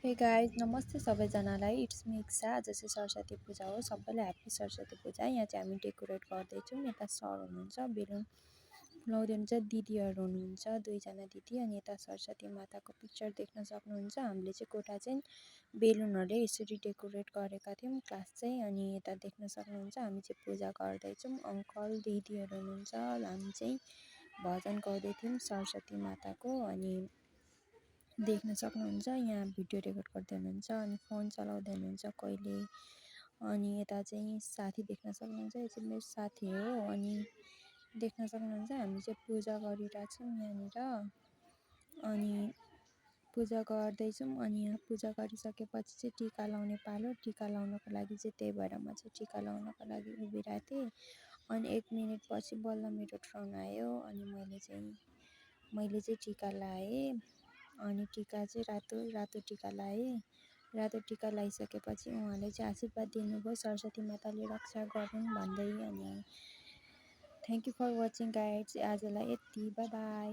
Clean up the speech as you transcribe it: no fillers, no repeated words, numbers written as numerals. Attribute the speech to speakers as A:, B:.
A: Hey guys नमस्ते सबैजनालाई it's me इक्सा। आज चाहिँ सरस्वती पूजा हो। सबैलाई ह्याप्पी सरस्वती पूजा। यहाँ चाहिँ हामी डेकोरेट गर्दैछौँ। यता सर हुनुहुन्छ, बेलुन फुलाउँदै हुनुहुन्छ, दिदीहरू हुनुहुन्छ, दुईजना दिदी, अनि यता सरस्वती माताको पिक्चर देख्न सक्नुहुन्छ। हामीले चाहिँ कोठा चाहिँ बेलुनहरूले यसरी डेकोरेट गरेका थियौँ क्लास चाहिँ। अनि यता देख्न सक्नुहुन्छ हामी चाहिँ पूजा गर्दैछौँ। अङ्कल दिदीहरू हुनुहुन्छ। हामी चाहिँ भजन गाउँदै थियौँ सरस्वती माताको। अनि देख्न सक्नुहुन्छ यहाँ भिडियो रेकर्ड गर्दै हुनुहुन्छ, अनि फोन चलाउँदै हुनुहुन्छ कहिले। अनि यता चाहिँ साथी देख्न सक्नुहुन्छ, यो चाहिँ मेरो साथी हो। अनि देख्न सक्नुहुन्छ हामी चाहिँ पूजा गरिरहेछौँ यहाँनिर। अनि पूजा गर्दैछौँ। अनि यहाँ पूजा गरिसकेपछि चाहिँ टिका लाउने पालो। टिका लाउनको लागि चाहिँ त्यही भएर म चाहिँ टिका लाउनको लागि उभिरहेको थिएँ। अनि 1 मिनट पछि बल्ल मेरो टर्न आयो। अनि मैले चाहिँ टिका लाएँ। अनि टिका चाहिँ रातो टिका लाएँ। रातो टिका लगाइसकेपछि उहाँले चाहिँ आशीर्वाद दिनुभयो, सरस्वती माताले रक्षा गरून् भन्दै। अनि thank you for watching guys. आजलाई यति, बाई बाई।